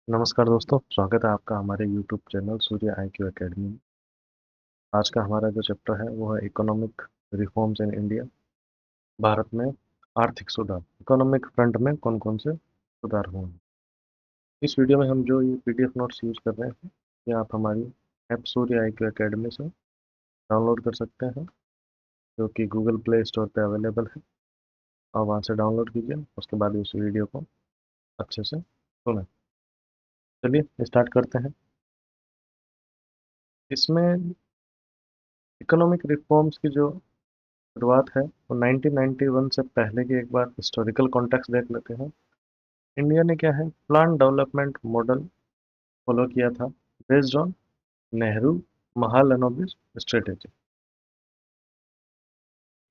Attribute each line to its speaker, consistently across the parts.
Speaker 1: नमस्कार दोस्तों, स्वागत है आपका हमारे यूट्यूब चैनल सूर्य IQ एकेडमी में। आज का हमारा जो चैप्टर है वो है economic reforms in India. Bharat में आर्थिक सुधार, इकोनॉमिक फ्रंट में कौन कौन से सुधार हुए हैं। इस वीडियो में हम जो ये PDF नोट्स यूज़ कर रहे हैं, ये आप हमारी ऐप सूर्य IQ एकेडमी से डाउनलोड कर सकते हैं, जो कि गूगल प्ले स्टोर पे अवेलेबल है। और वहाँ से डाउनलोड कीजिए, उसके बाद इस वीडियो को अच्छे से सुनें। चलिए स्टार्ट करते हैं। इसमें इकोनॉमिक रिफॉर्म्स की जो शुरुआत है वो 1991 से पहले की एक बार हिस्टोरिकल कॉन्टेक्स्ट देख लेते हैं। इंडिया ने क्या है, प्लान डेवलपमेंट मॉडल फॉलो किया था, based on Nehru Mahalanobis strategy.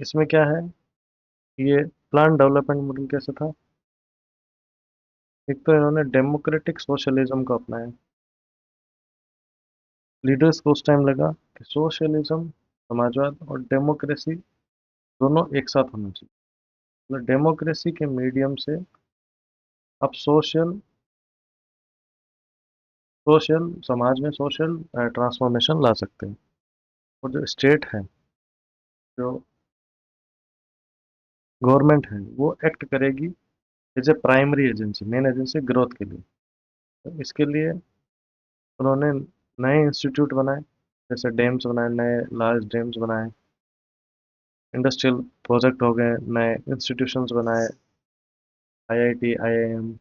Speaker 1: इसमें क्या है, ये प्लान डेवलपमेंट मॉडल कैसे था। एक तो इन्होंने डेमोक्रेटिक सोशलिज्म को अपनाया। लीडर्स को उस टाइम लगा कि सोशलिज्म, समाजवाद और डेमोक्रेसी दोनों एक साथ होना चाहिए। मतलब डेमोक्रेसी के मीडियम से आप सोशल सोशल समाज में सोशल ट्रांसफॉर्मेशन ला सकते हैं। और जो स्टेट है, जो गवर्नमेंट है, वो एक्ट करेगी as a primary agency, main agency growth के लिए। तो इसके लिए उन्होंने नए इंस्टीट्यूट बनाए, जैसे डैम्स बनाए, नए लार्ज डैम्स बनाए, इंडस्ट्रियल प्रोजेक्ट हो गए, नए इंस्टीट्यूशंस बनाए, IIT IIM।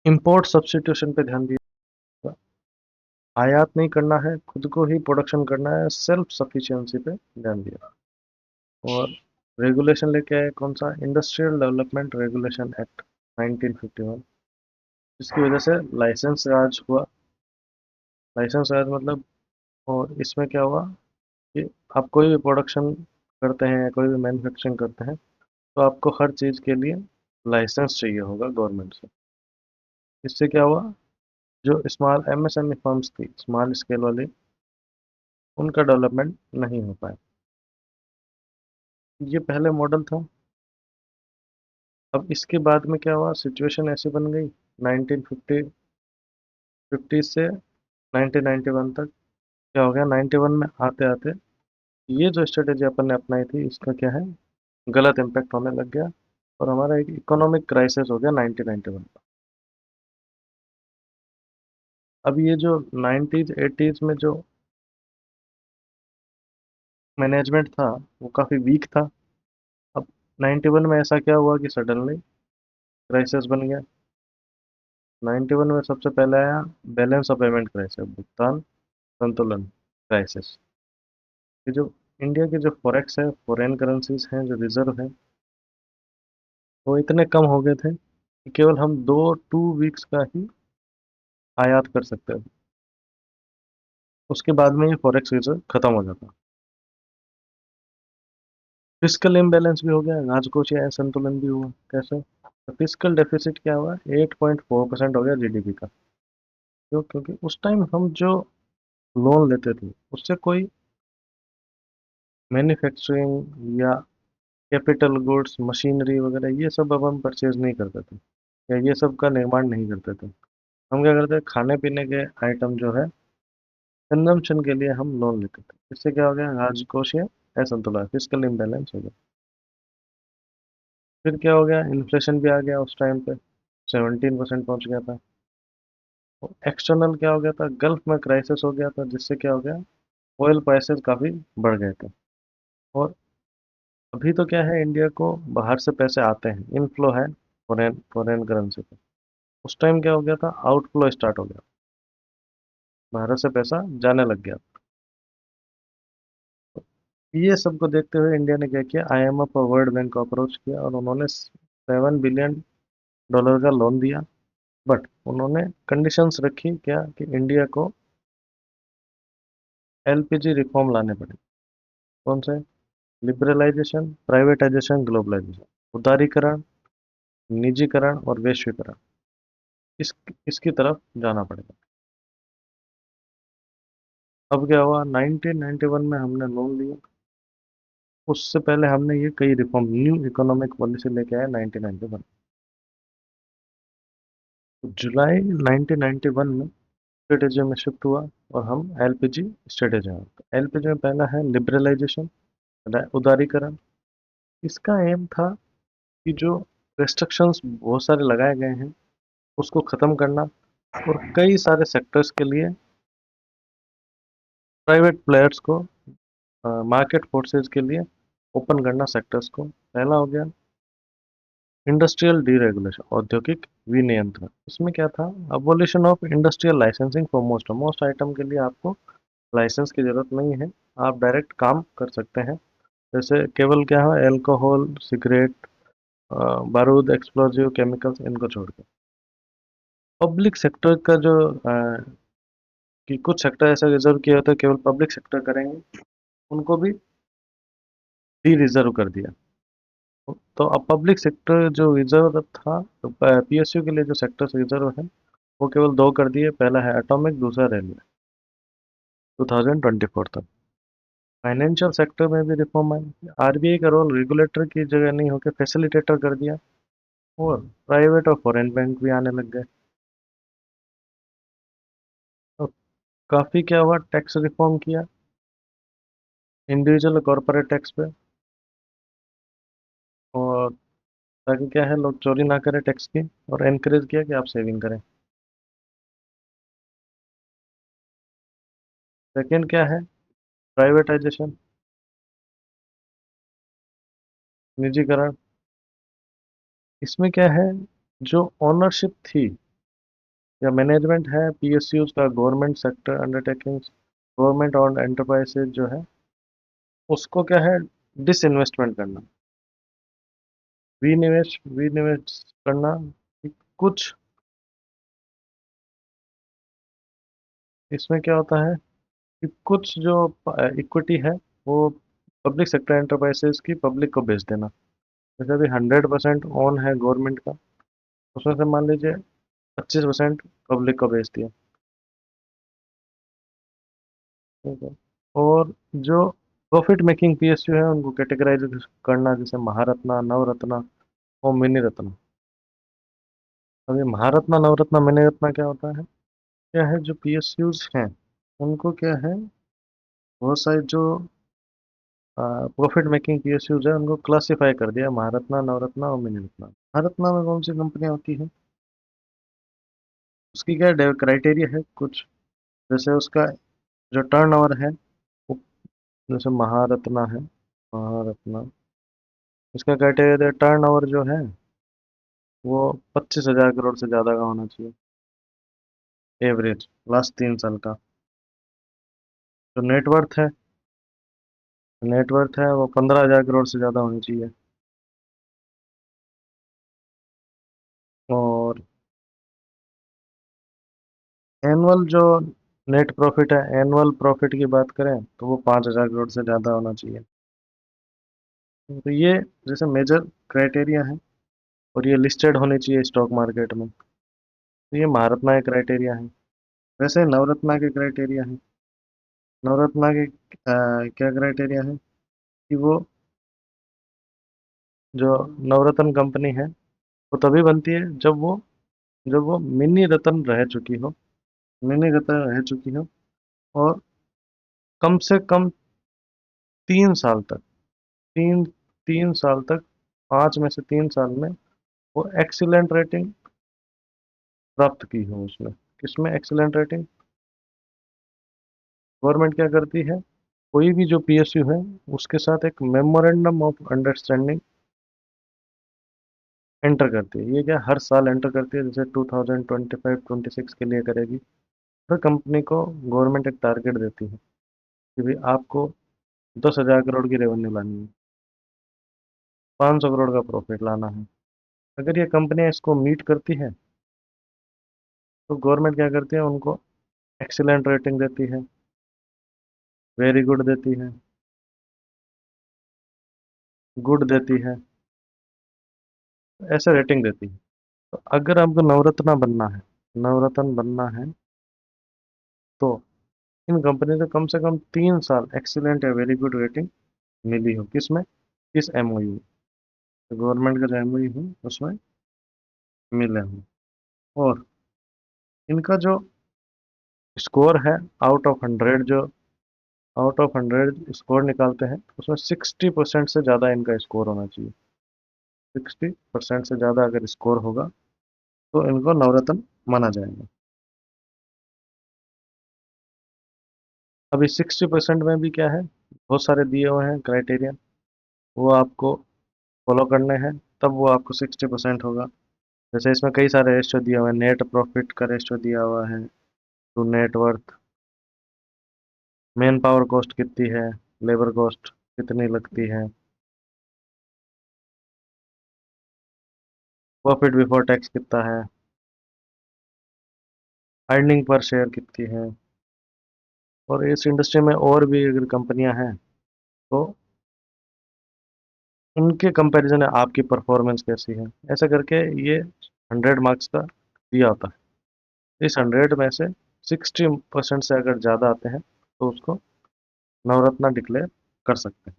Speaker 1: इंपोर्ट सब्स्टिट्यूशन पे ध्यान दिया, आयात नहीं करना है, खुद को ही प्रोडक्शन करना है, सेल्फ सफिशिएंसी पे ध्यान दिया। और रेगुलेशन लेके आए, कौन सा, इंडस्ट्रियल डेवलपमेंट रेगुलेशन एक्ट 1951, जिसकी वजह से लाइसेंस राज हुआ। लाइसेंस राज मतलब, और इसमें क्या हुआ कि आप कोई भी प्रोडक्शन करते हैं या कोई भी मैन्युफैक्चरिंग करते हैं, तो आपको हर चीज़ के लिए लाइसेंस चाहिए होगा गवर्नमेंट से। इससे क्या हुआ, जो स्मॉल MSME फर्म्स थी, स्मॉल स्केल वाली, उनका डेवलपमेंट नहीं हो पाया। ये पहले मॉडल था। अब इसके बाद में क्या हुआ, सिचुएशन ऐसी बन गई 1950 से 1991 तक। क्या हो गया, 91 में आते आते ये जो स्ट्रेटेजी अपन ने अपनाई थी, इसका क्या है, गलत इम्पैक्ट होने लग गया। और हमारा एक इकोनॉमिक क्राइसिस हो गया 1991 में। अब ये जो 90s 80s में जो मैनेजमेंट था, वो काफ़ी वीक था। अब 91 में ऐसा क्या हुआ कि सडनली क्राइसिस बन गया। 91 में सबसे पहले आया बैलेंस ऑफ पेमेंट क्राइसिस, भुगतान संतुलन क्राइसिस। ये जो इंडिया के जो फॉरेक्स है, फॉरेन करेंसीज हैं, जो रिजर्व है, वो इतने कम हो गए थे कि केवल हम 2 वीक्स का ही आयात कर सकते थे। उसके बाद में ये फॉरेक्स रिजर्व खत्म हो जाता। फिस्कल इम्बैलेंस भी हो गया, राजकोषीय असंतुलन भी हुआ। कैसे, फिस्कल डेफिसिट क्या हुआ, 8.4% हो गया GDP का। क्यों, क्योंकि उस टाइम हम जो लोन लेते थे, उससे कोई मैन्युफैक्चरिंग या कैपिटल गुड्स, मशीनरी वगैरह, ये सब अब हम परचेज नहीं करते थे, या ये सब का निर्माण नहीं करते थे। हम क्या करते थे, खाने पीने के आइटम जो है, कंजम्पशन के लिए हम लोन लेते थे। इससे क्या हो गया, राजकोषीय असंतुलन, फिस्कल इम्बैलेंस हो गया। फिर क्या हो गया, इन्फ्लेशन भी आ गया उस टाइम पे, 17% पहुंच गया था। एक्सटर्नल क्या हो गया था, गल्फ में क्राइसिस हो गया था, जिससे क्या हो गया, ऑयल प्राइसेस काफ़ी बढ़ गए थे। और अभी तो क्या है, इंडिया को बाहर से पैसे आते हैं, इनफ्लो है फॉरेन फॉरेन करेंसी पे। उस टाइम क्या हो गया था, आउटफ्लो स्टार्ट हो गया, भारत से पैसा जाने लग गया। ये सबको देखते हुए इंडिया ने क्या किया, IMF और वर्ल्ड बैंक को अप्रोच किया, और उन्होंने $7 बिलियन का लोन दिया। बट उन्होंने कंडीशंस रखी क्या, कि इंडिया को LPG रिफॉर्म लाने पड़े। कौन से, लिबरलाइजेशन, प्राइवेटाइजेशन, ग्लोबलाइजेशन, उदारीकरण, निजीकरण और वैश्वीकरण, इस इसकी तरफ जाना पड़ेगा। अब क्या हुआ, 1991 में हमने लोन लिया, उससे पहले हमने ये कई रिफॉर्म न्यू इकोनॉमिक पॉलिसी लेके आए 1991। जुलाई 1991 में स्ट्रेटेजी में शिफ्ट हुआ और हम एलपीजी स्ट्रेटेजी में। एलपीजी में पहला है लिबरलाइजेशन, उदारीकरण। इसका एम था कि जो रेस्ट्रिक्शंस बहुत सारे लगाए गए हैं उसको ख़त्म करना और कई सारे सेक्टर्स के लिए प्राइवेट प्लेयर्स को, मार्केट फोर्सेस के लिए ओपन करना सेक्टर्स को। पहला हो गया इंडस्ट्रियल डीरेगुलेशन, औद्योगिक विनियंत्रण। इसमें क्या था, abolition of industrial licensing for most most item के लिए आपको लाइसेंस की जरूरत नहीं है, आप डायरेक्ट काम कर सकते हैं। जैसे केवल क्या है, एल्कोहल, सिगरेट, बारूद, एक्सप्लोजिव केमिकल्स, इनको छोड़ के पब्लिक सेक्टर का जो कि कुछ सेक्टर ऐसा रिजर्व किया होता है केवल पब्लिक सेक्टर करेंगे, उनको भी डी रिजर्व कर दिया। तो अब पब्लिक सेक्टर जो रिजर्व था, तो पीएसयू के लिए जो सेक्टर रिजर्व है वो केवल दो कर दिए। पहला है एटॉमिक, दूसरा रेलवे, 2024 तक। फाइनेंशियल सेक्टर में भी रिफॉर्म आई। आरबीआई का रोल रेगुलेटर की जगह नहीं होकर फैसिलिटेटर कर दिया और प्राइवेट और फॉरेन बैंक भी आने लग गए। तो काफ़ी क्या हुआ, टैक्स रिफॉर्म किया इंडिविजुअल कॉर्पोरेट टैक्स पे, और ताकि क्या है लोग चोरी ना करें टैक्स की, और एनकरेज किया कि आप सेविंग करें। सेकेंड क्या है, प्राइवेटाइजेशन, निजीकरण। इसमें क्या है, जो ओनरशिप थी या मैनेजमेंट है पीएसयूज का, गवर्नमेंट सेक्टर अंडरटेकिंग्स, गवर्नमेंट और एंटरप्राइजेज जो है, उसको क्या है डिसइन्वेस्टमेंट करना, विनिवेश विनिवेश करना। कुछ इसमें क्या होता है कि कुछ जो इक्विटी है वो पब्लिक सेक्टर एंटरप्राइजेस की पब्लिक को बेच देना। जैसे अभी 100% ओन है गवर्नमेंट का, उसमें से मान लीजिए 25% पब्लिक को बेच दिया। ठीक है। और जो प्रॉफिट मेकिंग पीएसयू है उनको कैटेगराइज करना, जैसे महारत्ना, नवरत्ना और मिनी रत्न। अब ये महारत्ना, नवरत्ना, मिनी रत्ना क्या होता है, क्या है जो पीएसयूज हैं उनको क्या है, बहुत सारे जो प्रॉफिट मेकिंग पीएसयूज है उनको क्लासिफाई कर दिया महारत्ना, नवरत्ना और मिनी रत्ना। महारत्ना में कौन सी कंपनियां होती है, उसकी क्या क्राइटेरिया है कुछ, जैसे उसका जो टर्नओवर है वो, जैसे महारत्ना है, महारत्ना, इसका क्राइटेरिया टर्नओवर जो है वो 25,000 करोड़ से ज़्यादा का होना चाहिए एवरेज लास्ट 3 साल का। जो नेटवर्थ है, नेटवर्थ है वो 15,000 करोड़ से ज़्यादा होनी चाहिए। और एनुअल जो नेट प्रॉफिट है, एनुअल प्रॉफिट की बात करें तो वो 5,000 करोड़ से ज़्यादा होना चाहिए। तो ये जैसे मेजर क्राइटेरिया है, और ये लिस्टेड होनी चाहिए स्टॉक मार्केट में। तो ये महारत्ना के क्राइटेरिया है। वैसे नवरत्ना के क्राइटेरिया है। नवरत्ना के क्या क्राइटेरिया है कि वो जो नवरत्न कंपनी है वो तभी बनती है जब वो मिनी रत्न रह चुकी हो, मिनी रत्न रह चुकी हो, और कम से कम 3 साल तक, तीन 3 साल तक, 5 में से 3 साल में वो एक्सीलेंट रेटिंग प्राप्त की हो उसमें। किसमें एक्सीलेंट रेटिंग, गवर्नमेंट क्या करती है, कोई भी जो पीएसयू है उसके साथ एक मेमोरेंडम ऑफ अंडरस्टैंडिंग एंटर करती है। ये क्या हर साल एंटर करती है, जैसे 2025-26 के लिए करेगी। हर कंपनी को गवर्नमेंट एक टारगेट देती है कि भाई आपको 10,000 करोड़ की रेवेन्यू लानी है, 500 करोड़ का प्रॉफिट लाना है। अगर ये कंपनियां इसको मीट करती है तो गवर्नमेंट क्या करती है, उनको एक्सीलेंट रेटिंग देती है, वेरी गुड देती है, गुड देती है, ऐसे रेटिंग देती है। तो अगर आपको नवरत्ना बनना है, नवरत्न बनना है, तो इन कंपनी से कम 3 साल एक्सीलेंट या वेरी गुड रेटिंग मिली हो, किसमें, किस एमओयू, तो गवर्नमेंट का जो एमओयू हो उसमें मिले हो। और इनका जो स्कोर है, आउट ऑफ 100 जो आउट ऑफ 100 स्कोर निकालते हैं, उसमें 60% से ज़्यादा इनका स्कोर होना चाहिए। 60% से ज़्यादा अगर स्कोर होगा तो इनको नवरत्न माना जाएगा। अभी 60% में भी क्या है, बहुत सारे दिए हुए हैं क्राइटेरिया, वो आपको फॉलो करने हैं, तब वो आपको 60% होगा। जैसे इसमें कई सारे रेशियो दिए हुए हैं, नेट प्रॉफिट का रेशियो दिया हुआ है to net worth, man power cost कितनी है, लेबर कॉस्ट कितनी लगती है, प्रॉफिट बिफोर टैक्स कितना है, अर्निंग पर शेयर कितनी है। और इस इंडस्ट्री में और भी अगर कंपनियां हैं तो उनके कंपैरिजन में आपकी परफॉर्मेंस कैसी है, ऐसा करके ये 100 मार्क्स का दिया होता है। इस 100 में से 60% से अगर ज़्यादा आते हैं तो उसको नवरत्ना डिक्लेयर कर सकते हैं।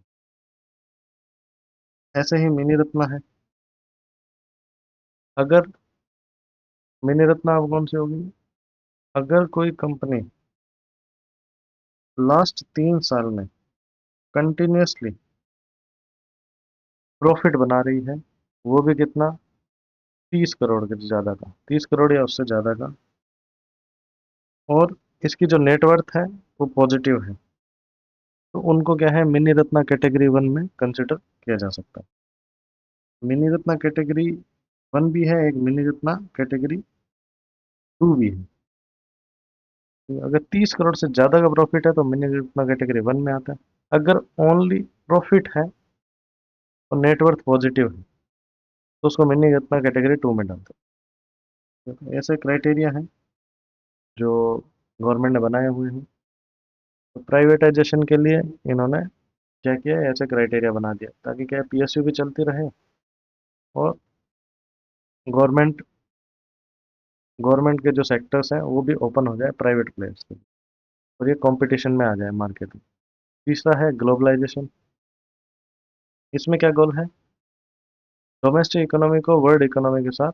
Speaker 1: ऐसे ही मिनी रत्ना है। अगर मिनी रत्ना अब कौन सी होगी, अगर कोई कंपनी लास्ट 3 साल में कंटिन्यूसली प्रॉफिट बना रही है, वो भी कितना, 30 करोड़ के ज़्यादा का, 30 करोड़ या उससे ज़्यादा का, और इसकी जो नेटवर्थ है वो पॉजिटिव है, तो उनको क्या है, मिनी रत्ना कैटेगरी 1 में कंसिडर किया जा सकता है। मिनी रत्ना कैटेगरी 1 भी है, एक मिनी रत्ना कैटेगरी 2 भी है। तो अगर 30 करोड़ से ज़्यादा का प्रॉफिट है तो मिनी रत्ना कैटेगरी 1 में आता है। अगर ओनली प्रॉफिट है और नेटवर्थ पॉजिटिव है तो उसको मिनी रत्ना कैटेगरी 2 में डालते हैं। तो ऐसे क्राइटेरिया हैं जो गवर्नमेंट ने बनाए हुए हैं। तो प्राइवेटाइजेशन के लिए इन्होंने क्या किया है, ऐसे क्राइटेरिया बना दिया ताकि क्या पीएसयू भी चलती रहे और गवर्नमेंट गवर्नमेंट के जो सेक्टर्स हैं वो भी ओपन हो जाए प्राइवेट प्लेयर्स के लिए, और ये कंपटीशन में आ जाए मार्केट में। तीसरा है ग्लोबलाइजेशन। इसमें क्या गोल है, डोमेस्टिक इकोनॉमी को वर्ल्ड इकोनॉमी के साथ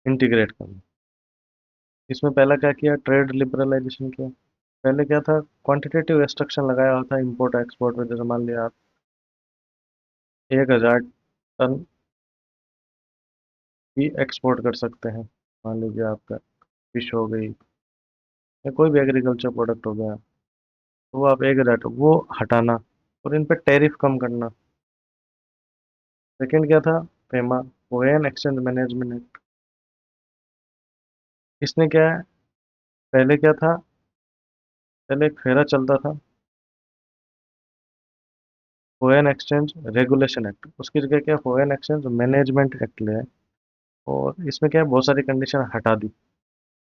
Speaker 1: इंटीग्रेट करना। इसमें पहला क्या किया, ट्रेड लिबरलाइजेशन किया। पहले क्या था, क्वांटिटेटिव रेस्ट्रिक्शन लगाया हुआ था इंपोर्ट एक्सपोर्ट में। जैसे मान लिया आप 1,000 टन ही एक्सपोर्ट कर सकते हैं, मान लीजिए आपका फिश हो गई या कोई भी एग्रीकल्चर प्रोडक्ट हो गया, तो वो आप 1,000 वो हटाना और इन पे टैरिफ कम करना। सेकंड क्या था, FEMA, foreign exchange management act. इसने क्या है, पहले क्या था, पहले एक फेरा चलता था, फॉरेन एक्सचेंज रेगुलेशन एक्ट, उसकी जगह क्या फॉरेन एक्सचेंज मैनेजमेंट एक्ट ले आए। और इसमें क्या है, बहुत सारी कंडीशन हटा दी,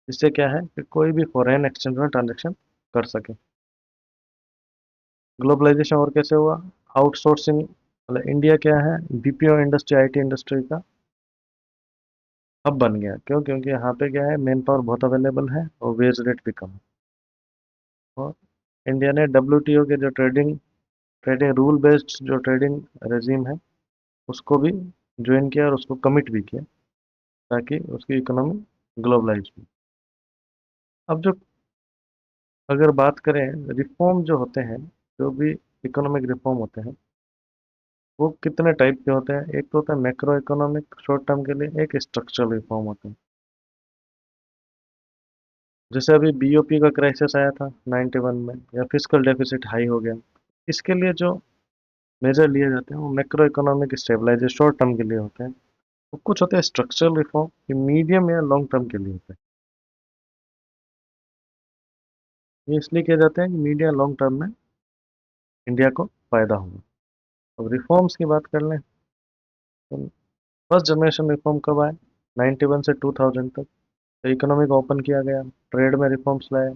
Speaker 1: इससे क्या है कि कोई भी फॉरेन एक्सचेंज में ट्रांजेक्शन कर सके। ग्लोबलाइजेशन और कैसे हुआ, आउटसोर्सिंग, मतलब इंडिया क्या है, बीपीओ इंडस्ट्री, आईटी इंडस्ट्री का हब बन गया। क्यों, क्योंकि यहाँ पे क्या है, मेन पावर बहुत अवेलेबल है और वेज रेट भी कम है। और इंडिया ने डब्ल्यूटीओ के जो ट्रेडिंग ट्रेडिंग रूल बेस्ड जो ट्रेडिंग रेजिम है उसको भी ज्वाइन किया और उसको कमिट भी किया ताकि उसकी इकोनॉमी ग्लोबलाइज हो। अब जो अगर बात करें रिफॉर्म जो होते हैं, जो भी इकोनॉमिक रिफॉर्म होते हैं वो कितने टाइप के होते हैं। एक तो होता है मैक्रो इकोनॉमिक शॉर्ट टर्म के लिए, एक स्ट्रक्चरल रिफॉर्म होते हैं। जैसे अभी बीओपी का क्राइसिस आया था 91 में, या फिजिकल डेफिसिट हाई हो गया, इसके लिए जो मेजर लिए जाते हैं वो macro economic stabilisation short term के लिए होते हैं। और कुछ होते हैं स्ट्रक्चरल रिफॉर्म, ये मीडियम या लॉन्ग टर्म के लिए होते हैं। ये इसलिए किए जाते हैं कि मीडियम लॉन्ग टर्म में इंडिया को फायदा होगा। अब रिफॉर्म्स की बात कर लें तो फर्स्ट जनरेशन रिफॉर्म कब आए, 91 से 2000 तक। तो इकोनॉमी को ओपन किया गया, ट्रेड में रिफॉर्म्स लाए,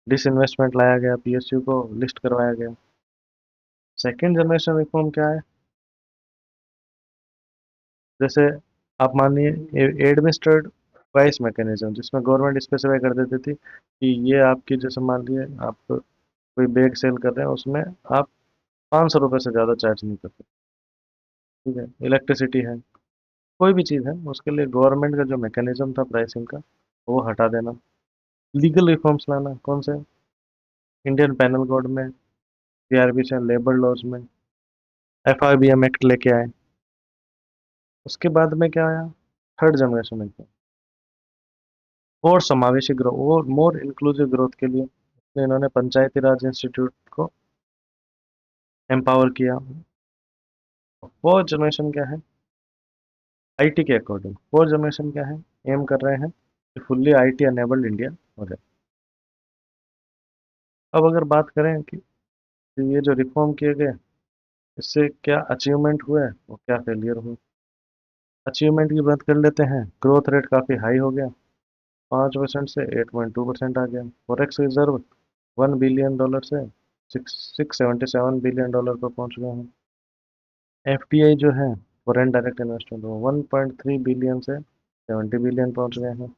Speaker 1: डिसइन्वेस्टमेंट लाया गया, पीएसयू को लिस्ट करवाया गया। सेकेंड जनरेशन रिफॉर्म क्या है, जैसे आप मानिए एडमिनिस्ट्रेड प्राइस मैकेनिज्म, जिसमें गवर्नमेंट स्पेसिफाई कर देती थी कि ये आपकी, जैसे मान लीजिए आप कोई बैग सेल कर रहे हैं, उसमें आप ₹500 से ज़्यादा चार्ज नहीं करते। ठीक है, इलेक्ट्रिसिटी है, कोई भी चीज़ है, उसके लिए गवर्नमेंट का जो मैकेनिज्म था प्राइसिंग का, वो हटा देना। लीगल रिफॉर्म्स लाना, कौन से? इंडियन पैनल कोड में, सीआरपी से, लेबर लॉज में, एफआरबीएम एक्ट लेके आए। उसके बाद में क्या आया? थर्ड जनरेशन में, और समावेशी ग्रोथ और मोर इंक्लूसिव ग्रोथ के लिए इन्होंने पंचायती राज इंस्टीट्यूट को एम्पावर किया। फोर्थ जनरेशन क्या है? आईटी के अकॉर्डिंग फोर्थ जनरेशन क्या है? एम कर रहे हैं कि फुल्ली आईटी अनेबल्ड इंडिया हो जाए। अब अगर बात करें कि ये जो रिफॉर्म किए गए, इससे क्या अचीवमेंट हुए और क्या फेलियर हुए। अचीवमेंट की बात कर लेते हैं। ग्रोथ रेट काफ़ी हाई हो गया, 5% से 8.2% आ गया। फॉरेक्स रिजर्व $1 बिलियन से $677 बिलियन पर पहुंच गए हैं। एफडीआई जो है, फॉरेन डायरेक्ट इन्वेस्टमेंट, वो 1.3 बिलियन से 70 बिलियन पहुंच गए हैं।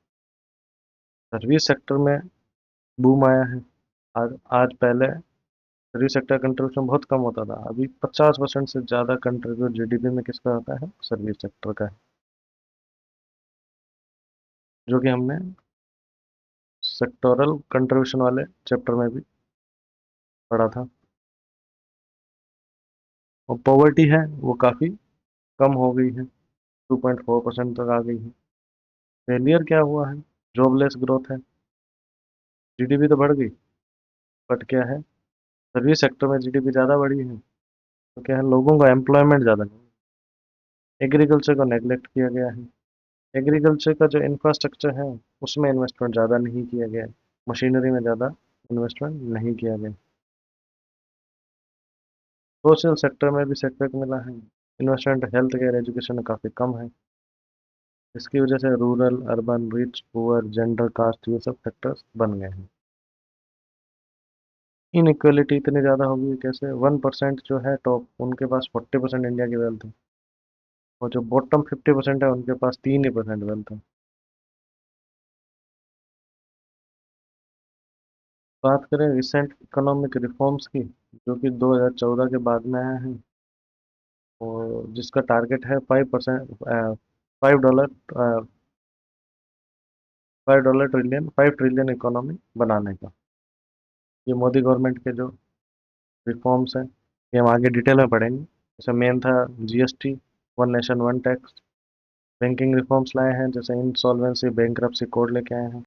Speaker 1: सर्विस सेक्टर में बूम आया है। आज पहले सर्विस सेक्टर कंट्रीब्यूशन बहुत कम होता था, अभी 50% से ज़्यादा कंट्रीब्यूट जीडीपी में किसका होता है? सर्विस सेक्टर का है, जो कि हमने सेक्टोरल कंट्रीब्यूशन वाले चैप्टर में भी पढ़ा था। और पॉवर्टी है वो काफ़ी कम हो गई है, 2.4% तक आ गई है। फेलियर क्या हुआ है? जॉबलेस ग्रोथ है। जीडीपी तो बढ़ गई, बट क्या है, सर्विस सेक्टर में जीडीपी ज़्यादा बढ़ी है, तो क्या है, लोगों का एम्प्लॉयमेंट ज़्यादा नहीं। एग्रीकल्चर को नेग्लेक्ट किया गया है। एग्रीकल्चर का जो इंफ्रास्ट्रक्चर है, उसमें इन्वेस्टमेंट ज़्यादा नहीं किया गया है। मशीनरी में ज़्यादा इन्वेस्टमेंट नहीं किया गया। सोशल सेक्टर में भी सेटबैक मिला है। इन्वेस्टमेंट हेल्थ केयर एजुकेशन में काफ़ी कम है। इसकी वजह से rural, urban, rich, poor, gender, caste, ये सब सेक्टर्स बन गए हैं। इनइक्वलिटी इतनी ज़्यादा हो गई है, कैसे? 1% जो है टॉप, उनके पास 40% इंडिया की वेल्थ है, और जो बॉटम 50% है, उनके पास 3% वेल्थ है। बात करें रिसेंट इकोनॉमिक रिफॉर्म्स की, जो कि 2014 के बाद में आए हैं, और जिसका टारगेट है 5 ट्रिलियन इकोनॉमी बनाने का। ये मोदी गवर्नमेंट के जो रिफॉर्म्स हैं, ये हम आगे डिटेल में पढ़ेंगे। जैसे मेन था GST, one nation one tax. Banking reforms लाए हैं, जैसे इंसॉल्वेंसी बैंकरप्सी कोड लेके आए हैं।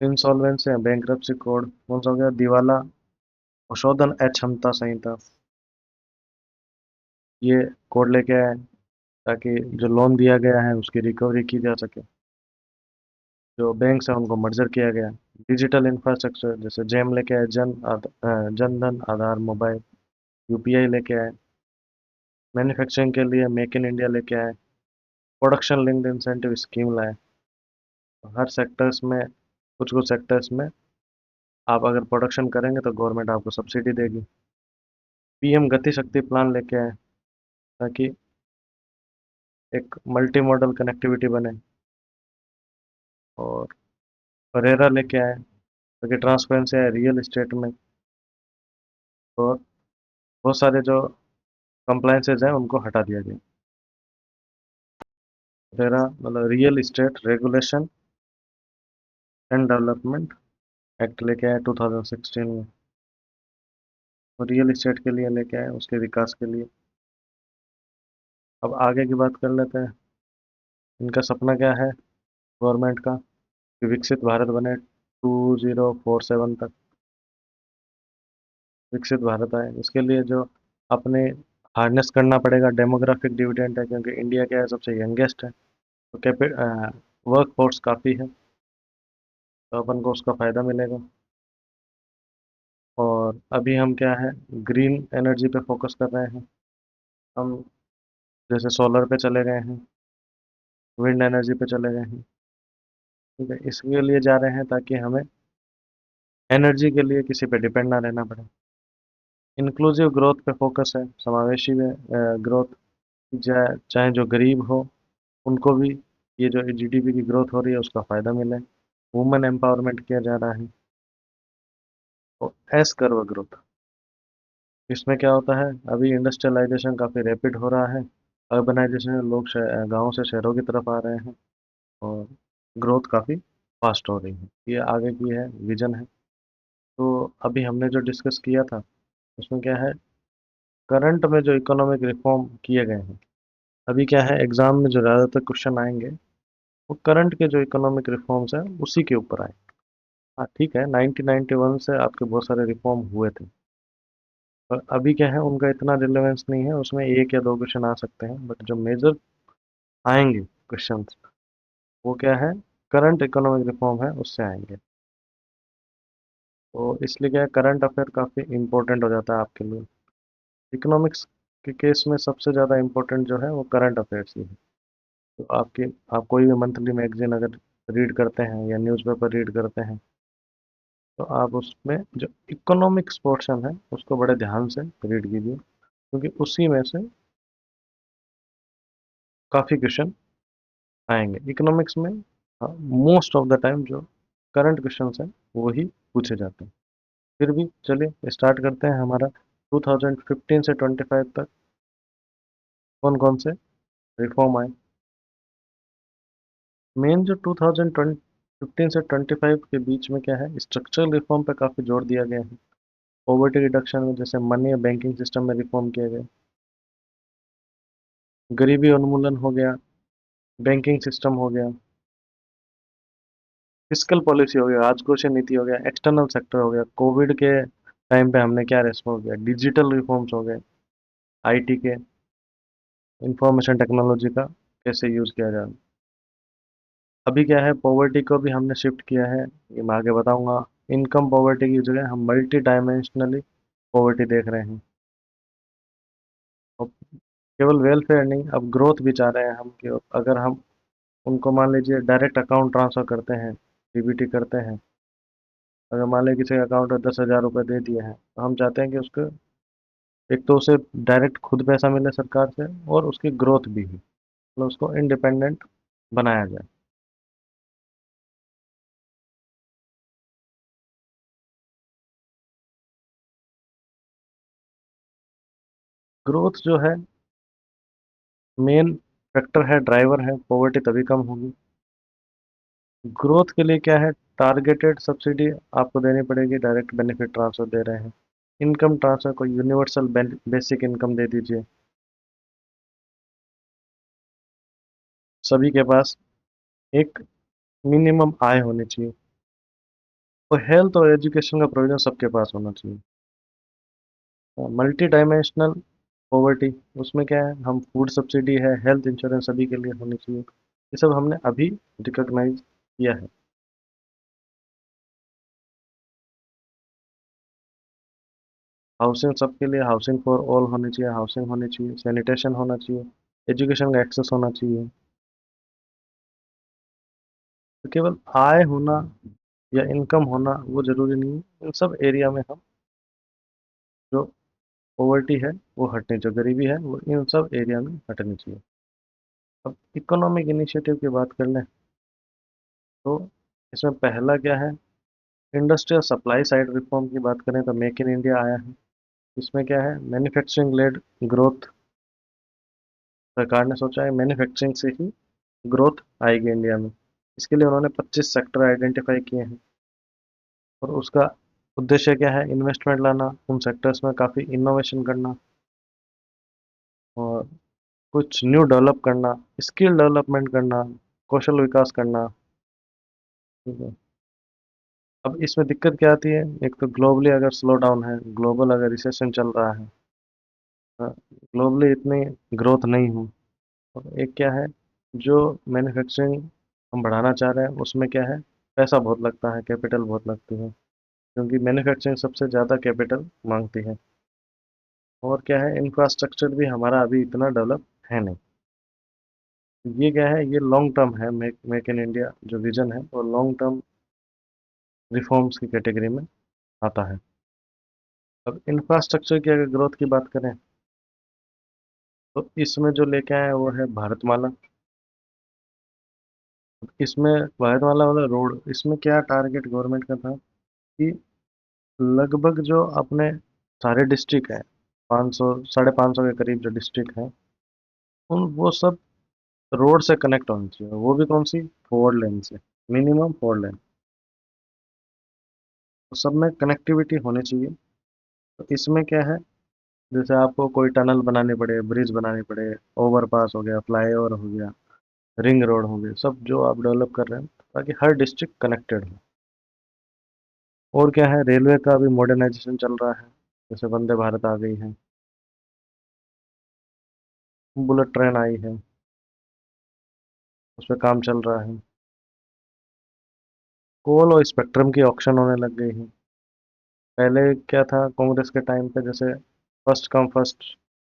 Speaker 1: इंसॉल्वेंसी बैंकरप्सी कोड कौन सा हो गया? दिवाला संशोधन अक्षमता संहिता, ये कोड लेके आए हैं, ताकि जो लोन दिया गया है उसकी रिकवरी की जा सके। जो बैंक्स हैं उनको मर्जर किया गया। डिजिटल इंफ्रास्ट्रक्चर, जैसे जेम लेके आए, जन धन, आधार, मोबाइल, यूपीआई लेके आए। मैन्युफैक्चरिंग के लिए मेक इन इंडिया लेके आए। प्रोडक्शन लिंक्ड इंसेंटिव स्कीम लाए। हर सेक्टर्स में, कुछ कुछ सेक्टर्स में आप अगर प्रोडक्शन करेंगे तो गवर्नमेंट आपको सब्सिडी देगी। पीएम गति शक्ति प्लान लेके आए, ताकि एक मल्टी मॉडल कनेक्टिविटी बने। और रेरा लेके आए, ताकि ट्रांसपेरेंसी है रियल एस्टेट में। और बहुत सारे जो कंप्लाइंसेज हैं उनको हटा दिया गया। रेरा मतलब real estate regulation and development act लेके आए 2016 में। और रियल एस्टेट के लिए लेके आए, उसके विकास के लिए। अब आगे की बात कर लेते हैं। इनका सपना क्या है गवर्नमेंट का? कि विकसित भारत बने 2047 तक, विकसित भारत आए। इसके लिए जो अपने हार्नेस करना पड़ेगा डेमोग्राफिक डिविडेंड है, क्योंकि इंडिया क्या है, सबसे यंगेस्ट है, तो वर्क फोर्स काफ़ी है, तो अपन को उसका फ़ायदा मिलेगा। और अभी हम क्या है, ग्रीन एनर्जी पे फोकस कर रहे हैं। हम जैसे सोलर पे चले गए हैं, विंड एनर्जी पे चले गए हैं। ठीक है, इसके लिए जा रहे हैं ताकि हमें एनर्जी के लिए किसी पे डिपेंड ना रहना पड़े। इंक्लूसिव ग्रोथ पे फोकस है, समावेशी में ग्रोथ, चाहे जो गरीब हो उनको भी ये जो जीडीपी की ग्रोथ हो रही है उसका फ़ायदा मिले। वुमेन एम्पावरमेंट किया जा रहा है। तो एस कर्व ग्रोथ, इसमें क्या होता है, अभी इंडस्ट्रियलाइजेशन काफ़ी रैपिड हो रहा है, अर्बनाइजेशन, लोग गाँव से शहरों की तरफ आ रहे हैं और ग्रोथ काफ़ी फास्ट हो रही है। ये आगे की है विजन है। तो अभी हमने जो डिस्कस किया था उसमें क्या है, करंट में जो इकोनॉमिक रिफॉर्म किए गए हैं, अभी क्या है एग्जाम में जो ज़्यादातर क्वेश्चन आएंगे वो करंट के जो इकोनॉमिक रिफॉर्म्स हैं उसी के ऊपर आए। हाँ ठीक है, 1991 से आपके बहुत सारे रिफॉर्म हुए थे, पर अभी क्या है उनका इतना रिलेवेंस नहीं है, उसमें एक या दो क्वेश्चन आ सकते हैं, बट जो मेजर आएंगे क्वेश्चंस वो क्या है, करंट इकोनॉमिक रिफॉर्म है उससे आएंगे। तो इसलिए क्या है, करंट अफेयर काफ़ी इंपॉर्टेंट हो जाता है आपके लिए। इकोनॉमिक्स के केस में सबसे ज़्यादा इंपॉर्टेंट जो है वो करंट अफेयर्स ही है। तो आप कोई भी मंथली मैगजीन अगर रीड करते हैं या न्यूज़पेपर रीड करते हैं, तो आप उसमें जो इकोनॉमिक्स पोर्शन है उसको बड़े ध्यान से रीड कीजिए, क्योंकि उसी में से काफ़ी क्वेश्चन आएंगे इकोनॉमिक्स में। मोस्ट ऑफ द टाइम जो करंट क्वेश्चंस हैं वही पूछे जाते हैं। फिर भी चलिए स्टार्ट करते हैं हमारा 2015 से 25 तक कौन कौन से रिफॉर्म आए। मेन जो 2015 से 25 के बीच में क्या है, स्ट्रक्चरल रिफॉर्म पे काफ़ी जोर दिया गया है। पॉवर्टी रिडक्शन में जैसे मनी या बैंकिंग सिस्टम में रिफॉर्म किए गए, गरीबी उन्मूलन हो गया, बैंकिंग सिस्टम हो गया, फिस्कल पॉलिसी हो गया, राजकोषीय नीति हो गया, एक्सटर्नल सेक्टर हो गया, कोविड के टाइम पे हमने क्या रेस्पॉन्स किया, डिजिटल रिफॉर्म्स हो गए, आईटी के, इंफॉर्मेशन टेक्नोलॉजी का कैसे यूज़ किया जाए। अभी क्या है, पॉवर्टी को भी हमने शिफ्ट किया है, ये मैं आगे बताऊंगा। इनकम पॉवर्टी की जगह हम मल्टी डायमेंशनली पॉवर्टी देख रहे हैं। अब केवल वेलफेयर नहीं, अब ग्रोथ भी चाह रहे हैं हम कि अगर हम उनको मान लीजिए डायरेक्ट अकाउंट ट्रांसफ़र करते हैं, डीबीटी करते हैं, अगर मान लीजिए किसी अकाउंट में 10,000 रुपये दे दिए हैं, तो हम चाहते हैं कि उसको एक तो उसे डायरेक्ट खुद पैसा मिले सरकार से और उसकी ग्रोथ भी हो, मतलब उसको इंडिपेंडेंट बनाया जाए। ग्रोथ जो है मेन फैक्टर है, ड्राइवर है, पॉवर्टी तभी कम होगी। ग्रोथ के लिए क्या है, टारगेटेड सब्सिडी आपको देनी पड़ेगी, डायरेक्ट बेनिफिट ट्रांसफर दे रहे हैं, इनकम ट्रांसफर को यूनिवर्सल बेसिक इनकम दे दीजिए, सभी के पास एक मिनिमम आय होनी चाहिए, और हेल्थ और एजुकेशन का प्रोविजन सबके पास होना चाहिए। मल्टी डायमेंशनल पॉवर्टी, उसमें क्या है, हम फूड सब्सिडी है, हेल्थ इंश्योरेंस सभी के लिए होनी चाहिए, ये सब हमने अभी रिकॉग्नाइज किया है। हाउसिंग सबके लिए, हाउसिंग फॉर ऑल होनी चाहिए, हाउसिंग होनी चाहिए, सैनिटेशन होना चाहिए, एजुकेशन का एक्सेस होना चाहिए। तो केवल आय होना या इनकम होना वो जरूरी नहीं है, इन सब एरिया में हम जो पॉवर्टी है वो हटनी, जो गरीबी है वो इन सब एरिया में हटनी चाहिए। अब इकोनॉमिक इनिशिएटिव की बात कर लें, तो इसमें पहला क्या है, इंडस्ट्रियल सप्लाई साइड रिफॉर्म की बात करें तो मेक इन इंडिया आया है। इसमें क्या है, मैन्युफैक्चरिंग लेड ग्रोथ, सरकार ने सोचा है मैन्युफैक्चरिंग से ही ग्रोथ आएगी इंडिया में। इसके लिए उन्होंने 25 सेक्टर आइडेंटिफाई किए हैं, और उसका उद्देश्य क्या है, इन्वेस्टमेंट लाना, उन सेक्टर्स में काफ़ी इनोवेशन करना, और कुछ न्यू डेवलप करना, स्किल डेवलपमेंट करना, कौशल विकास करना। ठीक है। अब इसमें दिक्कत क्या आती है, एक तो ग्लोबली अगर स्लो डाउन है, ग्लोबल अगर रिसेशन चल रहा है, ग्लोबली इतनी ग्रोथ नहीं हो, और एक क्या है, जो मैन्युफैक्चरिंग हम बढ़ाना चाह रहे हैं उसमें क्या है, पैसा बहुत लगता है, कैपिटल बहुत लगती है, क्योंकि मैन्युफैक्चरिंग सबसे ज़्यादा कैपिटल मांगती है। और क्या है, इंफ्रास्ट्रक्चर भी हमारा अभी इतना डेवलप है नहीं। ये क्या है, ये लॉन्ग टर्म है, मेक मेक इन इंडिया जो विजन है वो लॉन्ग टर्म रिफॉर्म्स की कैटेगरी में आता है। अब इंफ्रास्ट्रक्चर की अगर ग्रोथ की बात करें, तो इसमें जो लेके आए हैं वो है भारतमाला। इसमें भारतमाला वाला रोड, इसमें क्या टारगेट गवर्नमेंट का था कि लगभग जो अपने सारे डिस्ट्रिक्ट है, 500 550 के करीब जो डिस्ट्रिक्ट हैं, उन वो सब रोड से कनेक्ट होनी चाहिए, वो भी कौन सी, 4 लेन से, मिनिमम 4 लेन। तो सब में कनेक्टिविटी होनी चाहिए। तो इसमें क्या है, जैसे आपको कोई टनल बनाने पड़े, ब्रिज बनाने पड़े, ओवरपास हो गया, फ्लाईओवर हो गया, रिंग रोड हो गए, सब जो आप डेवलप कर रहे हैं ताकि हर डिस्ट्रिक्ट कनेक्टेड हो। और क्या है, रेलवे का भी मॉडर्नाइजेशन चल रहा है, जैसे वंदे भारत आ गई है, बुलेट ट्रेन आई है, उस पर काम चल रहा है। कोल और स्पेक्ट्रम की ऑक्शन होने लग गई है। पहले क्या था, कांग्रेस के टाइम पे जैसे first come first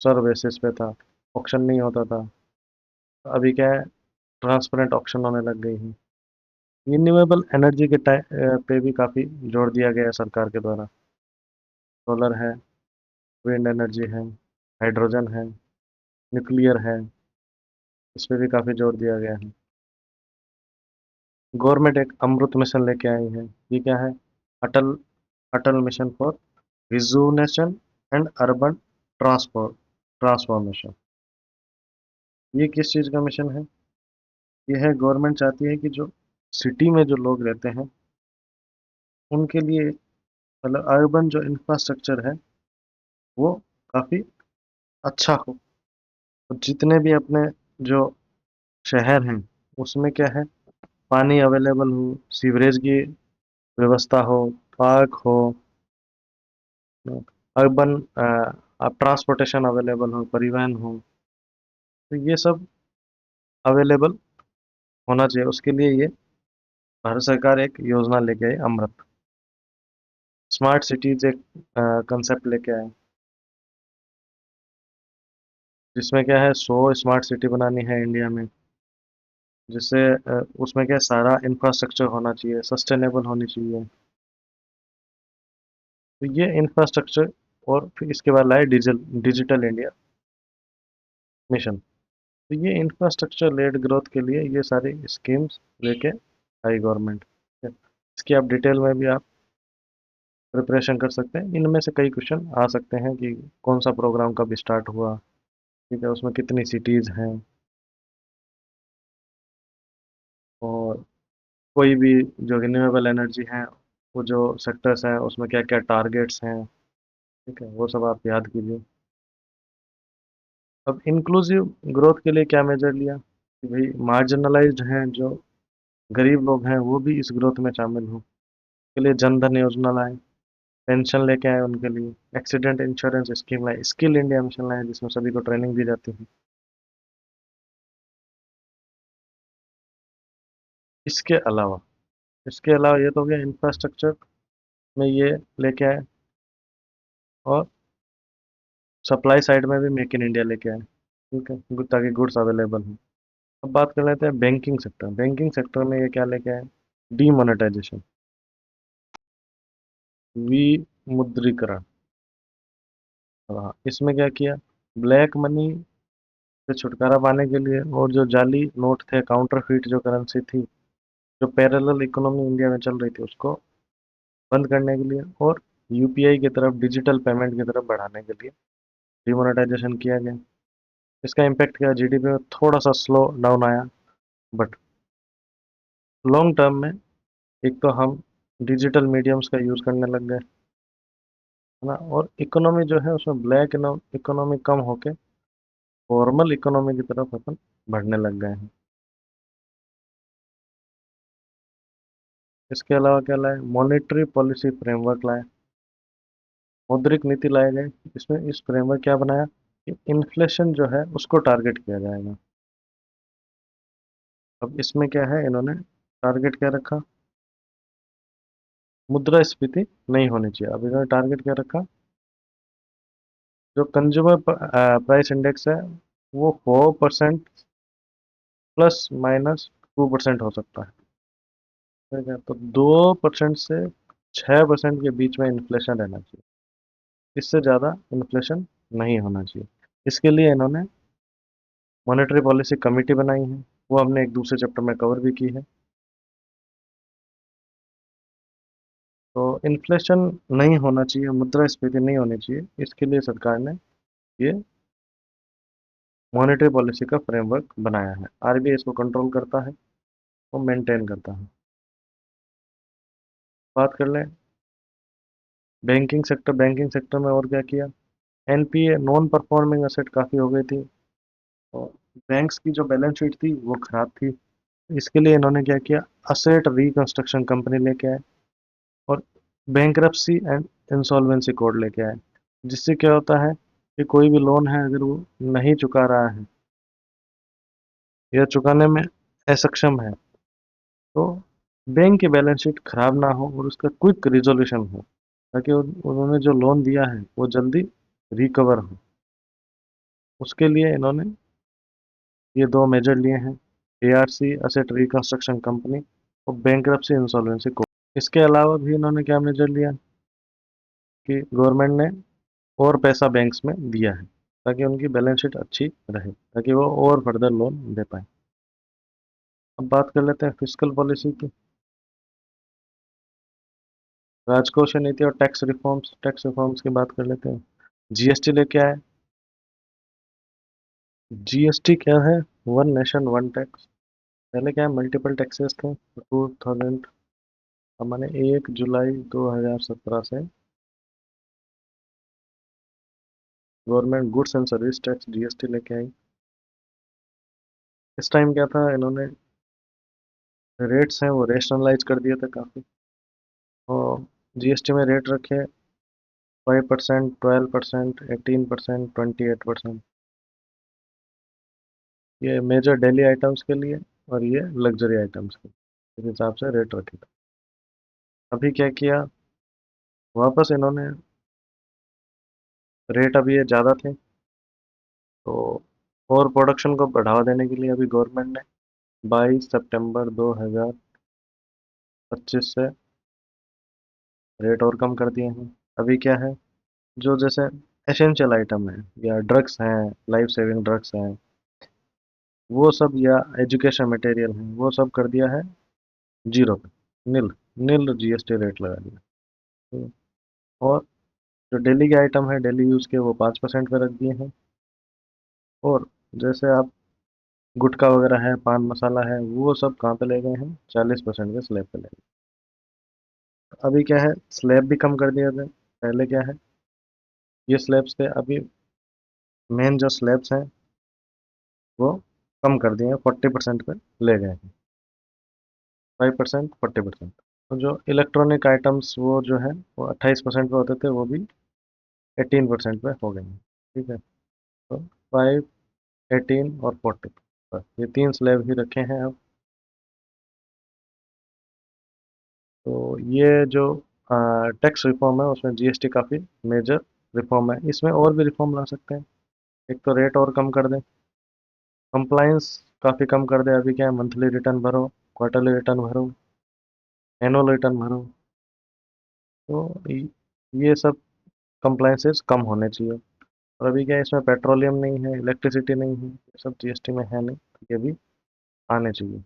Speaker 1: serve basis पे था, ऑक्शन नहीं होता था। अभी क्या है, ट्रांसपेरेंट ऑक्शन होने लग गई है। रिन्यूएबल एनर्जी के पे भी काफ़ी जोर दिया गया है सरकार के द्वारा। सोलर है, विंड एनर्जी है, हाइड्रोजन है, न्यूक्लियर है, इस पे भी काफ़ी जोर दिया गया है। गवर्नमेंट एक अमृत मिशन लेके आई है। ये क्या है, Atal Atal mission for rejuvenation and urban transport transformation. ये किस चीज़ का मिशन है, ये है, गवर्नमेंट चाहती है कि जो सिटी में जो लोग रहते हैं उनके लिए, मतलब अर्बन जो इंफ्रास्ट्रक्चर है वो काफ़ी अच्छा हो। और जितने भी अपने जो शहर हैं उसमें क्या है, पानी अवेलेबल हो, सीवरेज की व्यवस्था हो, पार्क हो, अर्बन आप ट्रांसपोर्टेशन अवेलेबल हो, परिवहन हो, तो ये सब अवेलेबल होना चाहिए। उसके लिए ये भारत सरकार एक योजना लेके आई, अमृत स्मार्ट सिटीज, एक कंसेप्ट लेके आए, जिसमें क्या है, 100 स्मार्ट सिटी बनानी है इंडिया में, जिससे उसमें क्या है, सारा इंफ्रास्ट्रक्चर होना चाहिए, सस्टेनेबल होनी चाहिए। तो ये इंफ्रास्ट्रक्चर, और फिर इसके बाद लाए डिजिटल डिजिटल इंडिया मिशन। तो ये इंफ्रास्ट्रक्चर लेड ग्रोथ के लिए ये सारी स्कीम्स लेके आई गवर्नमेंट। इसकी आप डिटेल में भी आप प्रिपरेशन कर सकते हैं। इनमें से कई क्वेश्चन आ सकते हैं कि कौन सा प्रोग्राम कब स्टार्ट हुआ, ठीक है, उसमें कितनी सिटीज़ हैं, और कोई भी जो रिन्यूएबल एनर्जी है, वो जो सेक्टर्स हैं उसमें क्या क्या टारगेट्स हैं, ठीक है, वो सब आप याद कीजिए। अब इंक्लूसिव ग्रोथ के लिए क्या मेजर लिया, कि भाई मार्जिनलाइज्ड हैं, जो गरीब लोग हैं वो भी इस ग्रोथ में शामिल हों, के लिए जन धन योजना लाए, पेंशन लेके आए उनके लिए, एक्सीडेंट इंश्योरेंस स्कीम लाए, स्किल इंडिया मिशन लाए जिसमें सभी को ट्रेनिंग दी जाती है। इसके अलावा इसके अलावा ये तो हो गया इंफ्रास्ट्रक्चर में, ये लेके आए, और सप्लाई साइड में भी मेक इन इंडिया लेके आए, ठीक है, ताकि गुड्स अवेलेबल हो। अब बात कर लेते हैं बैंकिंग सेक्टर। बैंकिंग सेक्टर में ये क्या लेके आए, डीमोनेटाइजेशन, विमुद्रीकरण। हाँ, इसमें क्या किया, ब्लैक मनी से छुटकारा पाने के लिए, और जो जाली नोट थे, काउंटरफीट जो करेंसी थी, जो पैरेलल इकोनॉमी इंडिया में चल रही थी, उसको बंद करने के लिए, और यूपीआई की तरफ, डिजिटल पेमेंट की तरफ बढ़ाने के लिए डिमोनेटाइजेशन किया गया। इसका इम्पैक्ट क्या, जीडीपी में थोड़ा सा स्लो डाउन आया, बट लॉन्ग टर्म में, एक तो हम डिजिटल मीडियम्स का यूज़ करने लग गए, है ना, और इकोनॉमी जो है उसमें ब्लैक इकोनॉमी कम होके फॉर्मल इकोनॉमी की तरफ अपन बढ़ने लग गए हैं। इसके अलावा क्या लाए, मॉनेटरी पॉलिसी फ्रेमवर्क लाए, मौद्रिक नीति लाए गए। इसमें इस फ्रेमवर्क क्या बनाया, कि इन्फ्लेशन जो है उसको टारगेट किया जाएगा। अब इसमें क्या है, इन्होंने टारगेट क्या रखा, मुद्रास्फीति नहीं होनी चाहिए। अब इन्होंने टारगेट क्या रखा, जो कंज्यूमर प्राइस इंडेक्स है वो 4% +- 2% हो सकता है, ठीक है, तो 2% से 6% के बीच में इन्फ्लेशन रहना चाहिए, इससे ज़्यादा इन्फ्लेशन नहीं होना चाहिए। इसके लिए इन्होंने मॉनेटरी पॉलिसी कमेटी बनाई है, वो हमने एक दूसरे चैप्टर में कवर भी की है। तो इन्फ्लेशन नहीं होना चाहिए, मुद्रास्फीति नहीं होनी चाहिए, इसके लिए सरकार ने ये मॉनेटरी पॉलिसी का फ्रेमवर्क बनाया है। आरबीआई इसको कंट्रोल करता है, वो मेंटेन करता है। बात कर लें बैंकिंग सेक्टर में और क्या किया। एनपीए नॉन परफॉर्मिंग एसेट काफ़ी हो गई थी, और बैंक्स की जो बैलेंस शीट थी वो खराब थी। इसके लिए इन्होंने क्या किया, असेट रिकंस्ट्रक्शन कंपनी लेके आए और बैंकरप्सी एंड इंसॉल्वेंसी कोड लेके आए। जिससे क्या होता है कि कोई भी लोन है अगर वो नहीं चुका रहा है या चुकाने में असक्षम है, तो बैंक की बैलेंस शीट खराब ना हो और उसका क्विक रिजोल्यूशन हो, ताकि उन्होंने जो लोन दिया है वो जल्दी रिकवर हो। उसके लिए इन्होंने ये दो मेजर लिए हैं, एआरसी असेट रिकंस्ट्रक्शन कंपनी और बैंकरप्सी इंसॉल्वेंसी कोड। इसके अलावा भी इन्होंने क्या मेजर लिया कि गवर्नमेंट ने और पैसा बैंक्स में दिया है, ताकि उनकी बैलेंस शीट अच्छी रहे, ताकि वो और फर्दर लोन दे पाए। अब बात कर लेते हैं फिस्कल पॉलिसी की। राजकोषीय नीति और टैक्स रिफॉर्म्स की बात कर लेते हैं। जीएसटी लेके आए। जीएसटी क्या है, वन नेशन वन टैक्स। पहले क्या है, मल्टीपल टैक्सेस थे 2000, मैंने 1 जुलाई 2017 से government goods and service tax GST लेके आई। इस टाइम क्या था, इन्होंने रेट्स हैं वो रेशनलाइज कर दिए थे काफ़ी, और जीएसटी में रेट रखे 5%, 12%, 18%, 28%। ये मेजर डेली आइटम्स के लिए और ये लग्जरी आइटम्स के लिए इस हिसाब से रेट रखे थे। अभी क्या किया, वापस इन्होंने रेट, अभी ये ज़्यादा थे तो और प्रोडक्शन को बढ़ावा देने के लिए अभी गवर्नमेंट ने 22 सितंबर 2025 से रेट और कम कर दिए हैं। अभी क्या है, जो जैसे एसेंशियल आइटम है या ड्रग्स हैं, लाइफ सेविंग ड्रग्स हैं, वो सब, या एजुकेशन मटेरियल है, वो सब कर दिया है जीरो पे, नील नील जीएसटी रेट लगा दिया। ठीक है? और जो डेली के आइटम है, डेली यूज़ के, वो 5% पे रख दिए हैं। और जैसे आप गुटखा वगैरह है, पान मसाला है, वो सब कहाँ पे ले गए हैं, 40% के स्लैब पे ले गए। अभी क्या है, स्लैब भी कम कर दिया था। पहले क्या है, ये स्लैब्स थे, अभी मेन जो स्लैब्स हैं वो कम कर दिए हैं, 40% पे ले गए हैं। 5%, 40%। तो जो इलेक्ट्रॉनिक आइटम्स वो जो है वो 28% पे होते थे, वो भी 18% पे हो गए हैं। ठीक है, तो 5, 18 और 40, बस ये तीन स्लैब ही रखे हैं अब। तो ये जो टैक्स रिफॉर्म है उसमें जीएसटी काफ़ी मेजर रिफॉर्म है। इसमें और भी रिफॉर्म ला सकते हैं। एक तो रेट और कम कर दें, कंप्लायंस काफ़ी कम कर दें। अभी क्या है, मंथली रिटर्न भरो, क्वार्टरली रिटर्न भरो, एनुअल रिटर्न भरो, तो ये सब कंप्लायंसेस कम होने चाहिए। और अभी क्या है, इसमें पेट्रोलियम नहीं है, इलेक्ट्रिसिटी नहीं है, ये सब जीएसटी में है नहीं, तो ये भी आने चाहिए।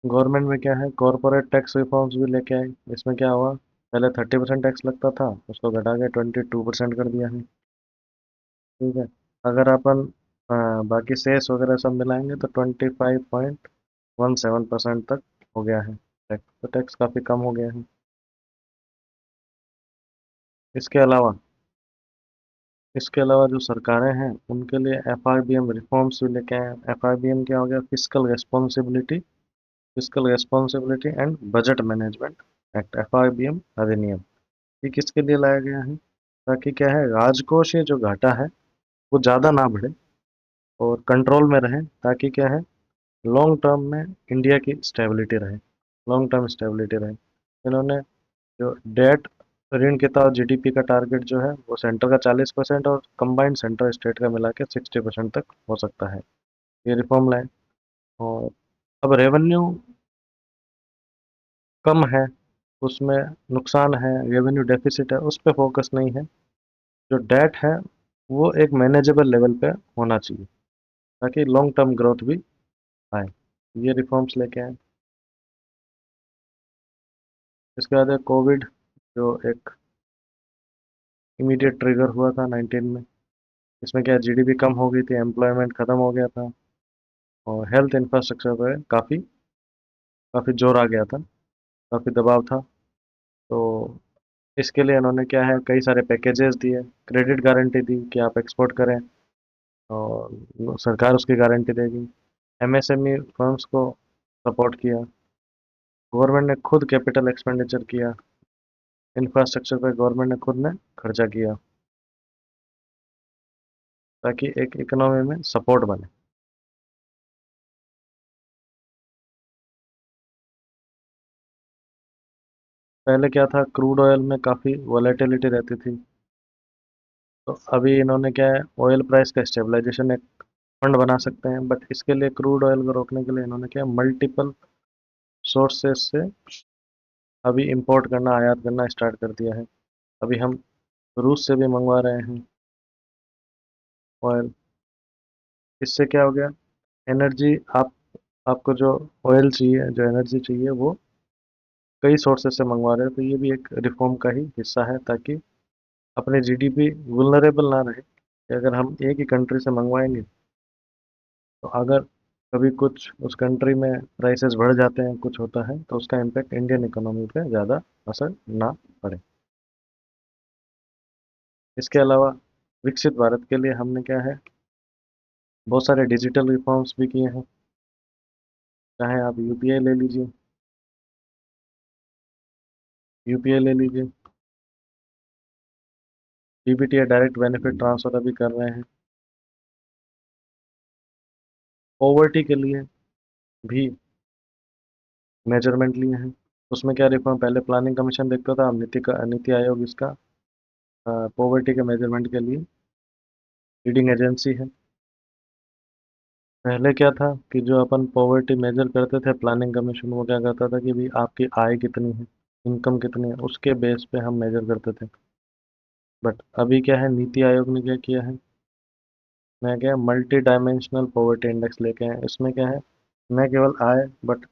Speaker 1: गवर्नमेंट में क्या है, कॉरपोरेट टैक्स रिफॉर्म्स भी लेके आए। इसमें क्या हुआ, पहले 30% टैक्स लगता था, उसको घटा के 22% कर दिया है। ठीक है, अगर अपन बाकी सेस वगैरह सब मिलाएंगे तो 25.17% तक हो गया है टैक्स। तो टैक्स काफ़ी कम हो गया है। इसके अलावा इसके अलावा जो सरकारें हैं उनके लिए एफआरबीएम रिफॉर्म्स भी लेके आए हैं। एफआरबीएम क्या हो गया, physical responsibility and budget management act, FRBM अधिनियम। ये किसके लिए लाया गया है, ताकि क्या है, राजकोषीय जो घाटा है वो ज़्यादा ना बढ़े और कंट्रोल में रहे, ताकि क्या है, लॉन्ग टर्म में इंडिया की स्टेबिलिटी रहे, लॉन्ग टर्म स्टेबिलिटी रहे। इन्होंने जो डेट, ऋण के तहत जीडीपी का टारगेट जो है वो सेंटर का 40% और कंबाइंड सेंटर स्टेट का मिला के 60% तक हो सकता है, ये रिफॉर्म लाए। और अब रेवेन्यू कम है, उसमें नुकसान है, रेवेन्यू डेफिसिट है, उस पर फोकस नहीं है। जो डेट है वो एक मैनेजेबल लेवल पे होना चाहिए, ताकि लॉन्ग टर्म ग्रोथ भी आए। ये रिफॉर्म्स लेके आए। इसके बाद है कोविड, जो एक इमीडिएट ट्रिगर हुआ था 19 में। इसमें क्या जीडीपी कम हो गई थी, एम्प्लॉयमेंट ख़त्म हो गया था और हेल्थ इंफ्रास्ट्रक्चर पे काफ़ी काफ़ी जोर आ गया था, काफ़ी दबाव था। तो इसके लिए इन्होंने क्या है, कई सारे पैकेजेस दिए, क्रेडिट गारंटी दी कि आप एक्सपोर्ट करें और सरकार उसकी गारंटी देगी। एमएसएमई फर्म्स को सपोर्ट किया। गवर्नमेंट ने खुद कैपिटल एक्सपेंडिचर किया, इंफ्रास्ट्रक्चर पे गवर्नमेंट ने खुद ने खर्चा किया ताकि एक इकोनॉमी में सपोर्ट बने। पहले क्या था, क्रूड ऑयल में काफ़ी वॉलेटिलिटी रहती थी। तो अभी इन्होंने क्या है, ऑयल प्राइस का स्टेबलाइजेशन एक फंड बना सकते हैं, बट इसके लिए क्रूड ऑयल को रोकने के लिए इन्होंने क्या, मल्टीपल सोर्सेस से अभी इंपोर्ट करना, आयात करना स्टार्ट कर दिया है। अभी हम रूस से भी मंगवा रहे हैं ऑयल। इससे क्या हो गया, एनर्जी, आपको जो ऑयल चाहिए, जो एनर्जी चाहिए, वो कई सोर्सेस से मंगवा रहे हो। तो ये भी एक रिफॉर्म का ही हिस्सा है ताकि अपने जीडीपी वुलनरेबल ना रहे, कि अगर हम एक ही कंट्री से मंगवाएंगे तो अगर कभी कुछ उस कंट्री में प्राइसेस बढ़ जाते हैं, कुछ होता है, तो उसका इम्पैक्ट इंडियन इकोनॉमी पे ज़्यादा असर ना पड़े। इसके अलावा विकसित भारत के लिए हमने क्या है, बहुत सारे डिजिटल रिफॉर्म्स भी किए हैं। चाहे आप यूपीआई ले लीजिए, यूपीआई ले लीजिए, डीबीटी या डायरेक्ट बेनिफिट ट्रांसफर अभी कर रहे हैं। पॉवर्टी के लिए भी मेजरमेंट लिए हैं। उसमें क्या रिफॉर्म, पहले प्लानिंग कमीशन देखता था, अब नीति आयोग इसका पॉवर्टी के मेजरमेंट के लिए लीडिंग एजेंसी है। पहले क्या था कि जो अपन पॉवर्टी मेजर करते थे, प्लानिंग कमीशन वो क्या करता था कि भाई आपकी आय कितनी है, इनकम कितनी है, उसके बेस पे हम मेजर करते थे। बट अभी क्या है, नीति आयोग ने क्या किया है, मैं क्या, मल्टी डायमेंशनल पॉवर्टी इंडेक्स लेके आए। इसमें क्या है, न केवल आय बट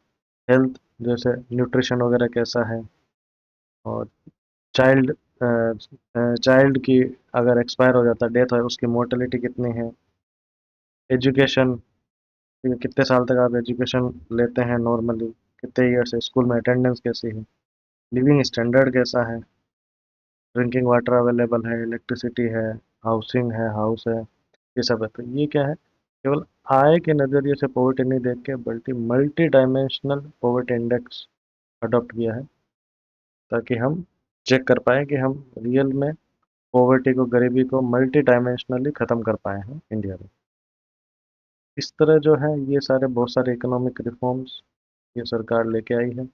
Speaker 1: हेल्थ, जैसे न्यूट्रिशन वगैरह कैसा है, और चाइल्ड चाइल्ड की अगर एक्सपायर हो जाता है, डेथ है, उसकी मोर्टेलिटी कितनी है, एजुकेशन, कितने साल तक आप एजुकेशन लेते हैं नॉर्मली, कितने ईयर से स्कूल में अटेंडेंस कैसी है, लिविंग स्टैंडर्ड कैसा है, ड्रिंकिंग वाटर अवेलेबल है, इलेक्ट्रिसिटी है, हाउसिंग है, हाउस है, ये सब है। तो ये क्या है, केवल आय के नज़रिए से पॉवर्टी नहीं देख के, बल्कि multi dimensional poverty index adopt किया है ताकि हम चेक कर पाए कि हम रियल में पॉवर्टी को, गरीबी को मल्टी डायमेंशनली ख़त्म कर पाए हैं इंडिया में। इस तरह जो है, ये सारे बहुत सारे इकोनॉमिक रिफॉर्म्स ये सरकार लेके आई है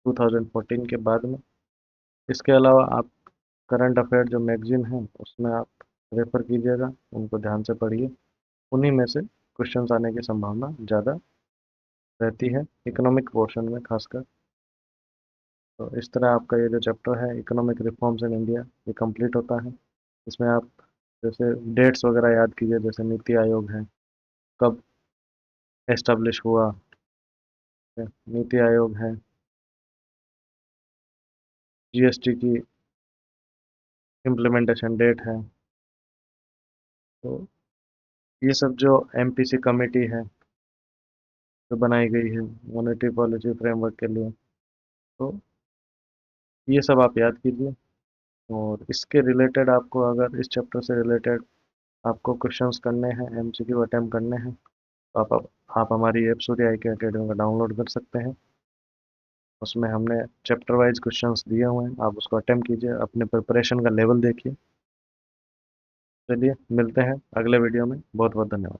Speaker 1: 2014 के बाद में। इसके अलावा आप करंट अफेयर जो मैगजीन है, उसमें आप रेफर कीजिएगा, उनको ध्यान से पढ़िए। उन्हीं में से क्वेश्चंस आने की संभावना ज़्यादा रहती है, इकोनॉमिक पोर्शन में खासकर। तो इस तरह आपका ये जो चैप्टर है, इकोनॉमिक रिफॉर्म्स इन इंडिया, ये कंप्लीट होता है। इसमें आप जैसे डेट्स वगैरह याद कीजिए, जैसे नीति आयोग है, कब एस्टेब्लिश हुआ है, नीति आयोग है, जीएसटी की इम्प्लीमेंटेशन डेट है। तो ये सब जो एमपीसी कमेटी है जो बनाई गई है मॉनेटरी पॉलिसी फ्रेमवर्क के लिए, तो ये सब आप याद कीजिए। और इसके रिलेटेड आपको, अगर इस चैप्टर से रिलेटेड आपको क्वेश्चंस करने हैं, एमसीक्यू अटेम्प्ट करने हैं, तो आप हमारी ऐप सूर्य आई के अकेडमी का डाउनलोड कर सकते हैं। उसमें हमने चैप्टर वाइज क्वेश्चंस दिए हुए हैं, आप उसको अटेम्प्ट कीजिए, अपने प्रिपरेशन का लेवल देखिए। चलिए मिलते हैं अगले वीडियो में। बहुत बहुत धन्यवाद।